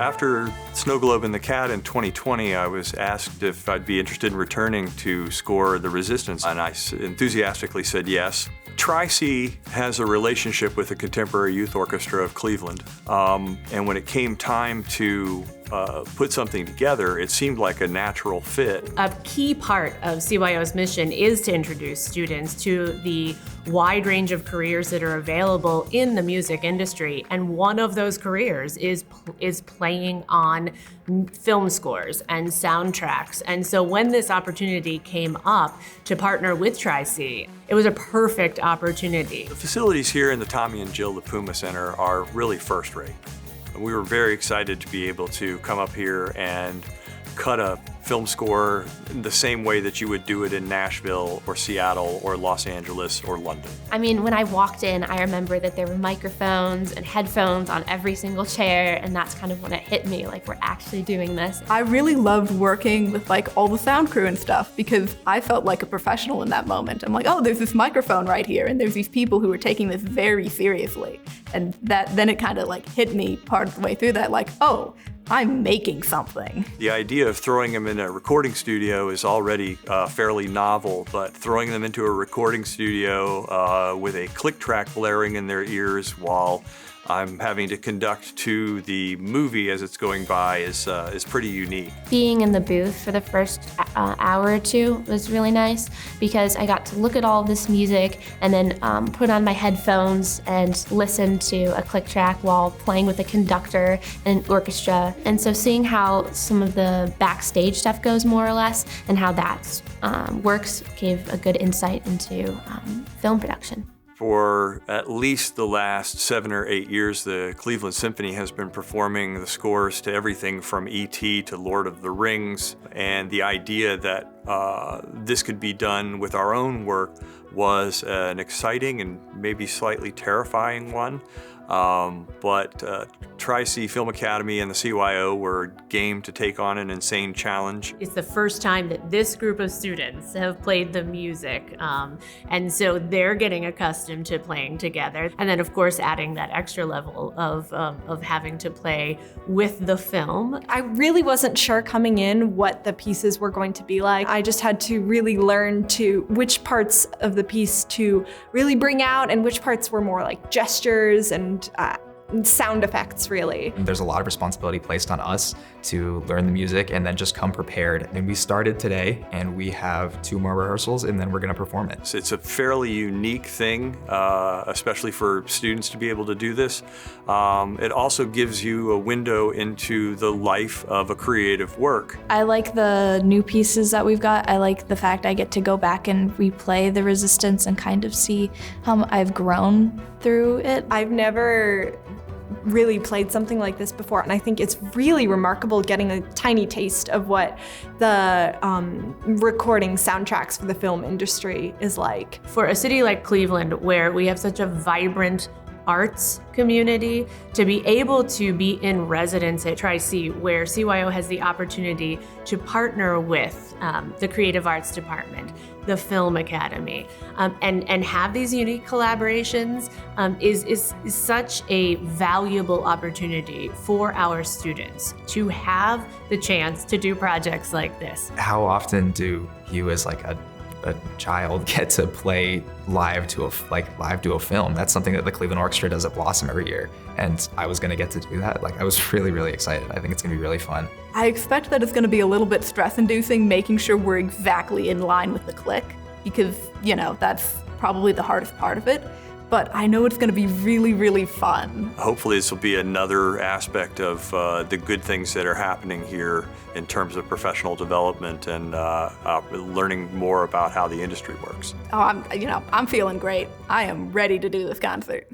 After Snow Globe and the Cat in 2020, I was asked if I'd be interested in returning to score The Resistance, and I enthusiastically said yes. Tri-C has a relationship with the Contemporary Youth Orchestra of Cleveland, and when it came time to put something together, it seemed like a natural fit. A key part of CYO's mission is to introduce students to the wide range of careers that are available in the music industry, and one of those careers is playing on film scores and soundtracks. And so when this opportunity came up to partner with Tri-C, it was a perfect opportunity. The facilities here in the Tommy and Jill LaPuma Center are really first rate. We were very excited to be able to come up here and cut a film score the same way that you would do it in Nashville or Seattle or Los Angeles or London. I mean, when I walked in, I remember that there were microphones and headphones on every single chair, and that's kind of when it hit me, like, we're actually doing this. I really loved working with like all the sound crew and stuff because I felt like a professional in that moment. I'm like, oh, there's this microphone right here, and there's these people who are taking this very seriously. And then it kind of like hit me part of the way through that, like, oh, I'm making something. The idea of throwing them in a recording studio is already fairly novel, but throwing them into a recording studio with a click track blaring in their ears while I'm having to conduct to the movie as it's going by is pretty unique. Being in the booth for the first hour or two was really nice because I got to look at all this music and then put on my headphones and listen to a click track while playing with a conductor and an orchestra. And so seeing how some of the backstage stuff goes more or less and how that works gave a good insight into film production. For at least the last 7 or 8 years, the Cleveland Symphony has been performing the scores to everything from E.T. to Lord of the Rings, and the idea that this could be done with our own work was an exciting and maybe slightly terrifying one. But Tri-C Film Academy and the CYO were game to take on an insane challenge. It's the first time that this group of students have played the music, and so they're getting accustomed to playing together. And then, of course, adding that extra level of having to play with the film. I really wasn't sure coming in what the pieces were going to be like. I just had to really learn which parts of the piece to really bring out and which parts were more like gestures and sound effects, really. There's a lot of responsibility placed on us to learn the music and then just come prepared. And we started today and we have 2 more rehearsals and then we're gonna perform it. It's a fairly unique thing, especially for students to be able to do this. It also gives you a window into the life of a creative work. I like the new pieces that we've got. I like the fact I get to go back and replay The Resistance and kind of see how I've grown through it. I've never really played something like this before, and I think it's really remarkable getting a tiny taste of what the recording soundtracks for the film industry is like. For a city like Cleveland, where we have such a vibrant arts community, to be able to be in residence at Tri-C, where CYO has the opportunity to partner with the Creative Arts Department, the Film Academy, and have these unique collaborations is such a valuable opportunity for our students to have the chance to do projects like this. How often do you as like a child get to play live to a film? That's something that the Cleveland Orchestra does at Blossom every year. And I was gonna get to do that. Like, I was really, really excited. I think it's gonna be really fun. I expect that it's gonna be a little bit stress-inducing, making sure we're exactly in line with the click, because, you know, that's probably the hardest part of it. But I know it's gonna be really, really fun. Hopefully this will be another aspect of the good things that are happening here in terms of professional development and learning more about how the industry works. Oh, I'm feeling great. I am ready to do this concert.